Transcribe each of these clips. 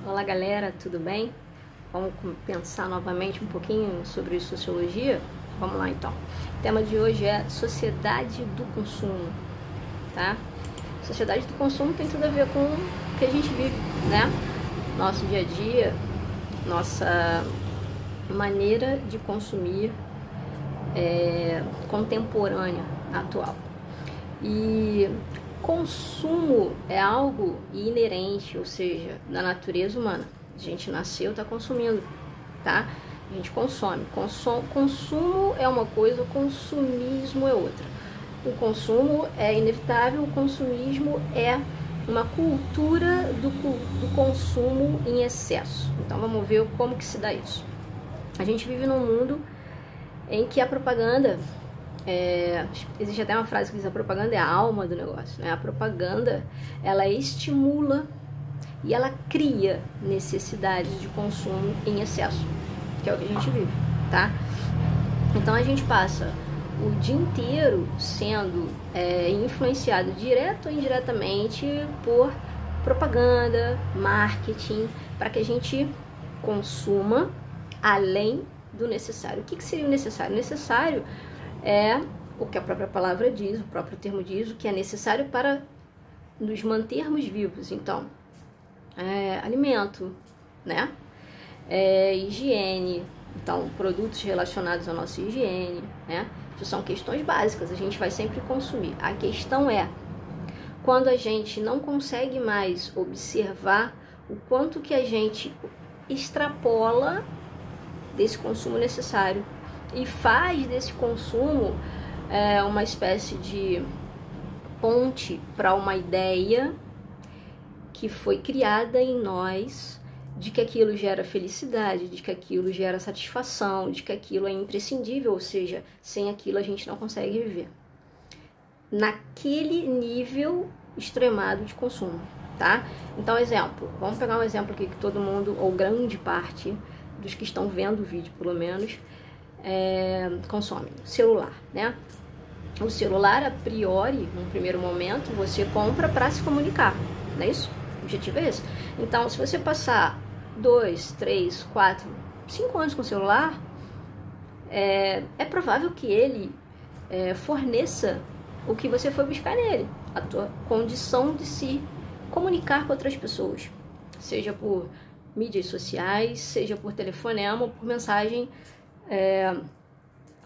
Olá galera, tudo bem? Vamos pensar novamente um pouquinho sobre sociologia? Vamos lá então. O tema de hoje é sociedade do consumo, tá? Sociedade do consumo tem tudo a ver com o que a gente vive, né? Nosso dia a dia, nossa maneira de consumir contemporânea, atual. E consumo é algo inerente, ou seja, da natureza humana. A gente nasceu, está consumindo, tá? A gente consome. Consumo é uma coisa, consumismo é outra. O consumo é inevitável, o consumismo é uma cultura do consumo em excesso. Então vamos ver como que se dá isso. A gente vive num mundo em que a propaganda... existe até uma frase que diz: a propaganda é a alma do negócio, né? A propaganda, ela estimula e ela cria necessidade de consumo em excesso, que é o que a gente vive, tá? Então a gente passa o dia inteiro sendo influenciado direto ou indiretamente por propaganda, marketing, para que a gente consuma além do necessário. O que seria o necessário? O necessário é o que a própria palavra diz, o próprio termo diz, o que é necessário para nos mantermos vivos. Então, alimento, né? Higiene, então produtos relacionados à nossa higiene, né? Isso são questões básicas, a gente vai sempre consumir. A questão é, quando a gente não consegue mais observar o quanto que a gente extrapola desse consumo necessário e faz desse consumo uma espécie de ponte para uma ideia que foi criada em nós de que aquilo gera felicidade, de que aquilo gera satisfação, de que aquilo é imprescindível, ou seja, sem aquilo a gente não consegue viver. Naquele nível extremado de consumo, tá? Então, exemplo, vamos pegar um exemplo aqui que todo mundo, ou grande parte dos que estão vendo o vídeo, pelo menos, consome. Celular, né? O celular, a priori, num primeiro momento, você compra para se comunicar, não é isso? O objetivo é esse. Então, se você passar 2, 3, 4, 5 anos com o celular, é provável que ele forneça o que você foi buscar nele, a tua condição de se comunicar com outras pessoas, seja por mídias sociais, seja por telefonema ou por mensagem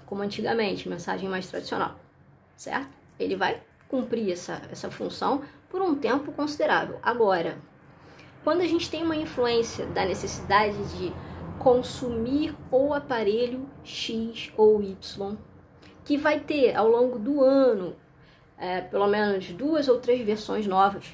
como antigamente, mensagem mais tradicional, certo? Ele vai cumprir essa função por um tempo considerável. Agora, quando a gente tem uma influência da necessidade de consumir o aparelho X ou Y, que vai ter ao longo do ano pelo menos 2 ou 3 versões novas,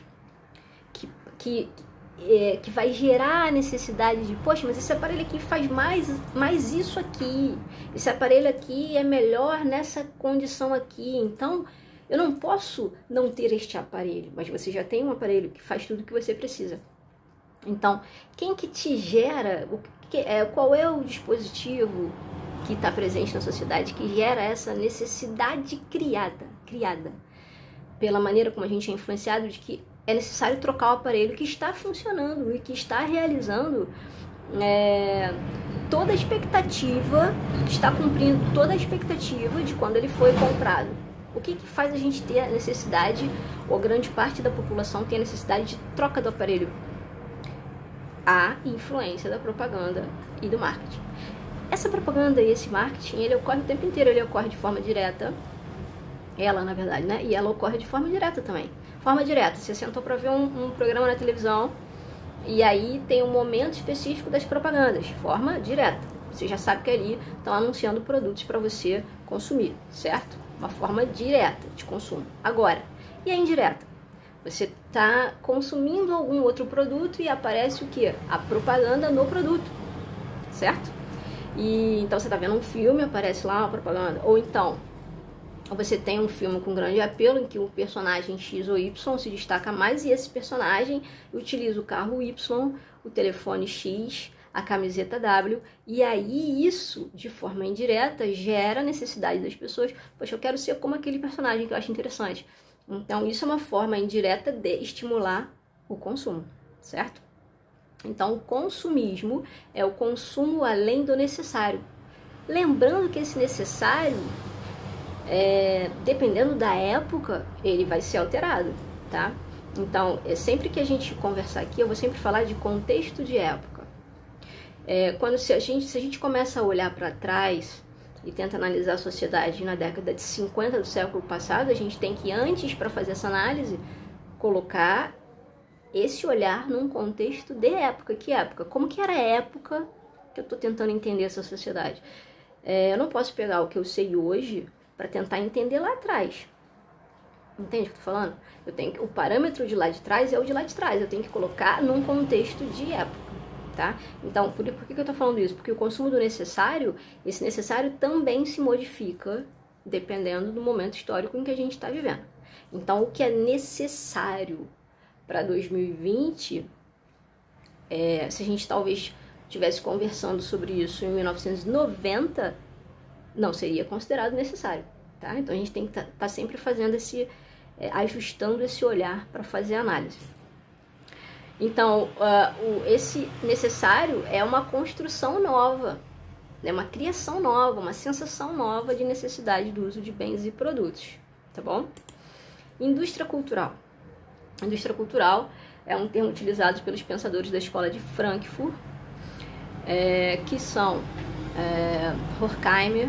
que vai gerar a necessidade de, poxa, mas esse aparelho aqui faz mais isso aqui, esse aparelho aqui é melhor nessa condição aqui, então eu não posso não ter este aparelho, mas você já tem um aparelho que faz tudo o que você precisa. Então, quem que te gera, qual é o dispositivo que está presente na sociedade que gera essa necessidade criada pela maneira como a gente é influenciado de que é necessário trocar o aparelho que está funcionando e que está realizando toda a expectativa, que está cumprindo toda a expectativa de quando ele foi comprado. O que faz a gente ter a necessidade, ou grande parte da população tem a necessidade de troca do aparelho? A influência da propaganda e do marketing. Essa propaganda e esse marketing, ele ocorre o tempo inteiro, ele ocorre de forma direta, ela na verdade, né? E ela ocorre de forma direta também. Forma direta, você sentou para ver um programa na televisão e aí tem um momento específico das propagandas, de forma direta. Você já sabe que ali estão anunciando produtos para você consumir, certo? Uma forma direta de consumo. Agora, e a indireta? Você está consumindo algum outro produto e aparece o quê? A propaganda no produto, certo? E então você está vendo um filme, aparece lá uma propaganda. Ou então, você tem um filme com grande apelo em que o personagem X ou Y se destaca mais e esse personagem utiliza o carro Y, o telefone X, a camiseta W, e aí isso, de forma indireta, gera a necessidade das pessoas. Poxa, eu quero ser como aquele personagem que eu acho interessante. Então, isso é uma forma indireta de estimular o consumo, certo? Então, o consumismo é o consumo além do necessário. Lembrando que esse necessário, dependendo da época, ele vai ser alterado, tá? Então, sempre que a gente conversar aqui, eu vou sempre falar de contexto de época. Se a gente começa a olhar para trás e tenta analisar a sociedade na década de 50 do século passado, a gente tem que, antes, para fazer essa análise, colocar esse olhar num contexto de época. Que época? Como que era a época que eu estou tentando entender essa sociedade? Eu não posso pegar o que eu sei hoje para tentar entender lá atrás. Entende o que eu tô falando? O parâmetro de lá de trás é o de lá de trás. Eu tenho que colocar num contexto de época, tá? Então, por que eu tô falando isso? Porque o consumo do necessário, esse necessário também se modifica dependendo do momento histórico em que a gente está vivendo. Então, o que é necessário para 2020, se a gente talvez estivesse conversando sobre isso em 1990, não seria considerado necessário, tá? Então, a gente tem que estar sempre fazendo ajustando esse olhar para fazer a análise. Então, esse necessário é uma construção nova, né? Uma criação nova, uma sensação nova de necessidade do uso de bens e produtos, tá bom? Indústria cultural. Indústria cultural é um termo utilizado pelos pensadores da escola de Frankfurt, que são Horkheimer,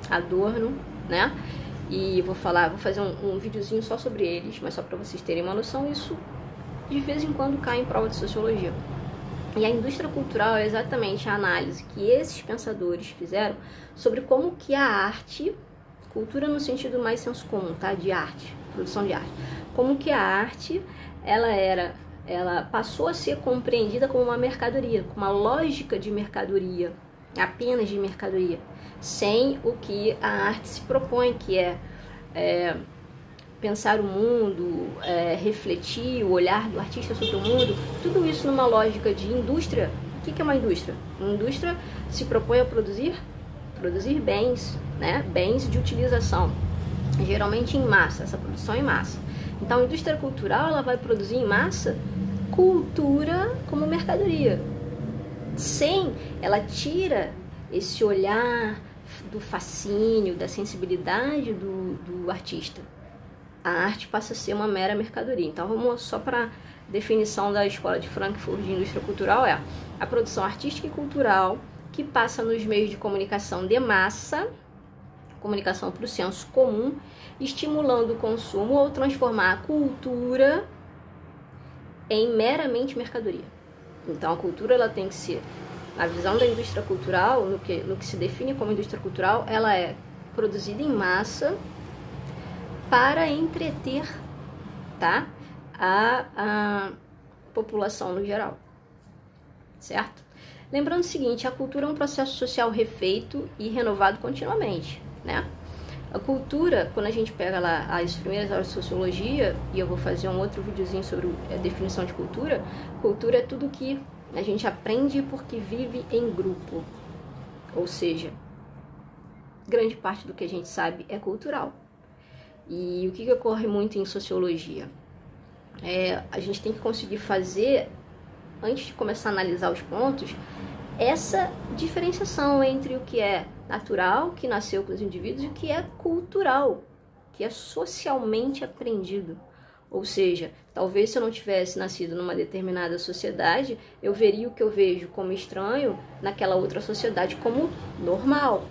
Adorno, né? E vou fazer um videozinho só sobre eles, mas só para vocês terem uma noção. Isso de vez em quando cai em prova de sociologia. E a indústria cultural é exatamente a análise que esses pensadores fizeram sobre como que a arte, cultura no sentido mais senso comum, tá? De arte, produção de arte. Como que a arte, ela passou a ser compreendida como uma mercadoria, com uma lógica de mercadoria, apenas de mercadoria, sem o que a arte se propõe, que é pensar o mundo, refletir o olhar do artista sobre o mundo, tudo isso numa lógica de indústria. O que é uma indústria? Uma indústria se propõe a produzir bens, né? Bens de utilização, geralmente em massa, essa produção em massa. Então, a indústria cultural, ela vai produzir em massa cultura como mercadoria. Ela tira esse olhar do fascínio, da sensibilidade do artista. A arte passa a ser uma mera mercadoria. Então, vamos só para definição da escola de Frankfurt de indústria cultural: a produção artística e cultural que passa nos meios de comunicação de massa, comunicação para o senso comum, estimulando o consumo ou transformar a cultura em meramente mercadoria. Então, a cultura, ela tem que ser, na visão da indústria cultural, no que se define como indústria cultural, ela é produzida em massa para entreter, tá? A população no geral, certo? Lembrando o seguinte: a cultura é um processo social refeito e renovado continuamente, né? A cultura, quando a gente pega lá as primeiras aulas de sociologia, e eu vou fazer um outro videozinho sobre a definição de cultura, cultura é tudo que a gente aprende porque vive em grupo. Ou seja, grande parte do que a gente sabe é cultural. E o que ocorre muito em sociologia? A gente tem que conseguir fazer, antes de começar a analisar os pontos, essa diferenciação entre o que é natural, que nasceu com os indivíduos, e o que é cultural, que é socialmente aprendido. Ou seja, talvez se eu não tivesse nascido numa determinada sociedade, eu veria o que eu vejo como estranho naquela outra sociedade como normal.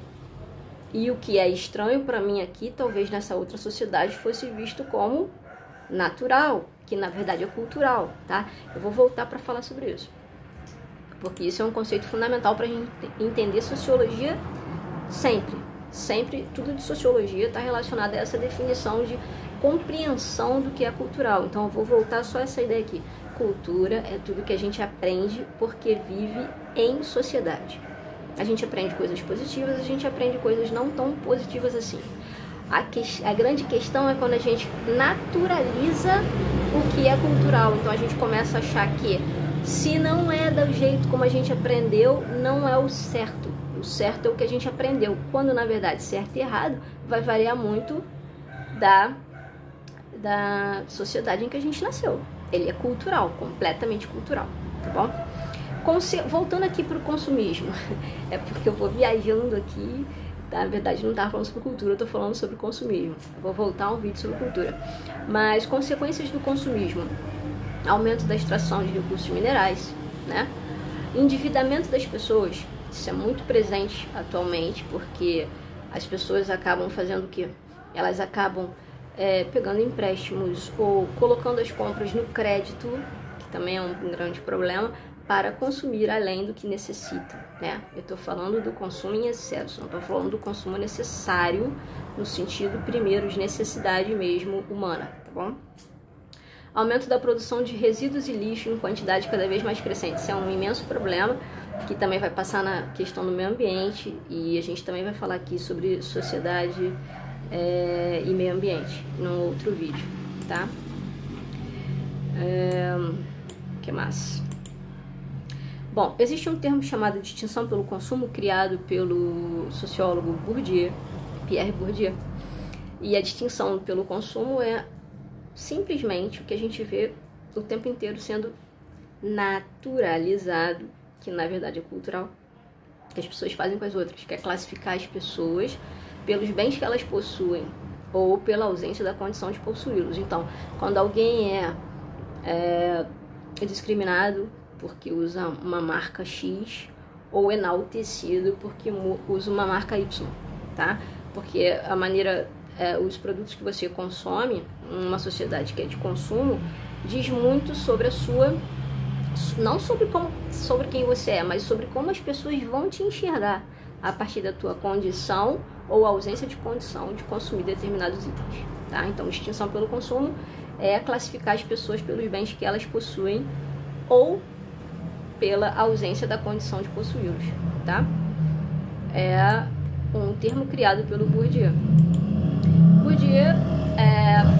E o que é estranho para mim aqui, talvez nessa outra sociedade fosse visto como natural, que na verdade é cultural, tá? Eu vou voltar para falar sobre isso, porque isso é um conceito fundamental para a gente entender sociologia sempre tudo de sociologia está relacionado a essa definição de compreensão do que é cultural. Então eu vou voltar só a essa ideia aqui: cultura é tudo que a gente aprende porque vive em sociedade. A gente aprende coisas positivas, a gente aprende coisas não tão positivas assim. A grande questão é quando a gente naturaliza o que é cultural. Então a gente começa a achar que se não é do jeito como a gente aprendeu, não é o certo. O certo é o que a gente aprendeu, quando na verdade certo e errado vai variar muito da sociedade em que a gente nasceu. Ele é cultural, completamente cultural, tá bom? Voltando aqui para o consumismo, é porque eu vou viajando aqui, tá? Na verdade não estava falando sobre cultura, eu estou falando sobre consumismo. Eu vou voltar um vídeo sobre cultura. Mas consequências do consumismo: aumento da extração de recursos minerais, né? Endividamento das pessoas, isso é muito presente atualmente, porque as pessoas acabam fazendo o quê? Elas acabam pegando empréstimos ou colocando as compras no crédito, que também é um grande problema, para consumir além do que necessitam, né? Eu estou falando do consumo em excesso, não estou falando do consumo necessário, no sentido primeiro de necessidade mesmo humana, tá bom? Aumento da produção de resíduos e lixo em quantidade cada vez mais crescente. Isso é um imenso problema, que também vai passar na questão do meio ambiente, e a gente também vai falar aqui sobre sociedade e meio ambiente num outro vídeo, tá? Que mais? Bom, existe um termo chamado de extinção pelo consumo, criado pelo sociólogo Bourdieu, Pierre Bourdieu, e a distinção pelo consumo é simplesmente o que a gente vê o tempo inteiro sendo naturalizado, que na verdade é cultural, que as pessoas fazem com as outras, que é classificar as pessoas pelos bens que elas possuem ou pela ausência da condição de possuí-los. Então, quando alguém é discriminado porque usa uma marca X ou enaltecido porque usa uma marca Y, tá? Porque a maneira, os produtos que você consome numa sociedade que é de consumo diz muito sobre a sua, não sobre quem você é, mas sobre como as pessoas vão te enxergar a partir da tua condição ou ausência de condição de consumir determinados itens, tá? Então, extinção pelo consumo é classificar as pessoas pelos bens que elas possuem ou pela ausência da condição de possuí-los, tá? É um termo criado pelo Bourdieu. Bourdieu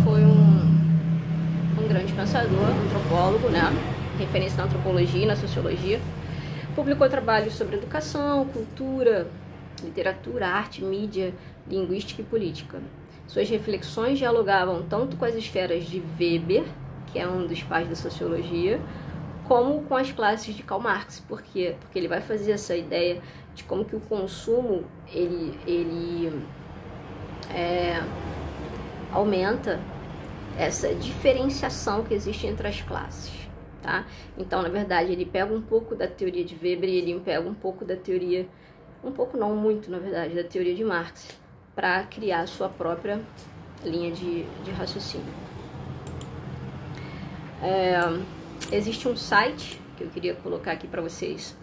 foi um grande pensador, antropólogo, né? Referência na antropologia e na sociologia. Publicou trabalhos sobre educação, cultura, literatura, arte, mídia, linguística e política. Suas reflexões dialogavam tanto com as esferas de Weber, que é um dos pais da sociologia, como com as classes de Karl Marx. Por quê? Porque ele vai fazer essa ideia de como que o consumo ele aumenta essa diferenciação que existe entre as classes, tá? Então, na verdade, ele pega um pouco da teoria de Weber e ele pega um pouco da teoria, um pouco não muito, na verdade, da teoria de Marx, para criar a sua própria linha de raciocínio. Existe um site que eu queria colocar aqui para vocês,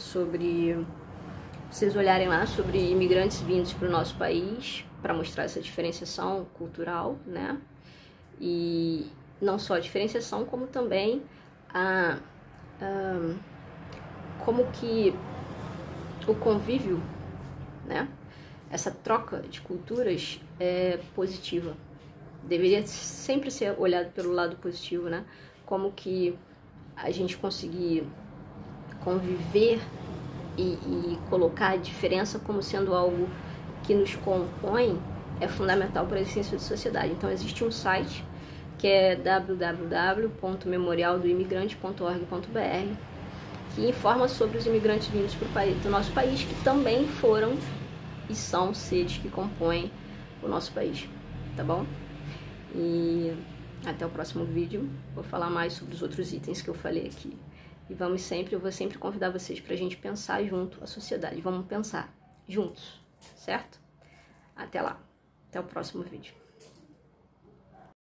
vocês olharem lá, sobre imigrantes vindos para o nosso país, para mostrar essa diferenciação cultural, né? E não só a diferenciação, como também como que o convívio, né? Essa troca de culturas é positiva. Deveria sempre ser olhado pelo lado positivo, né? Como que a gente conseguir conviver e colocar a diferença como sendo algo que nos compõe é fundamental para a existência de sociedade. Então, existe um site que é www.memorialdoimigrante.org.br, que informa sobre os imigrantes vindos do nosso país, que também foram e são seres que compõem o nosso país, tá bom? E até o próximo vídeo, vou falar mais sobre os outros itens que eu falei aqui. E eu vou sempre convidar vocês pra gente pensar junto a sociedade. Vamos pensar juntos, certo? Até lá, até o próximo vídeo.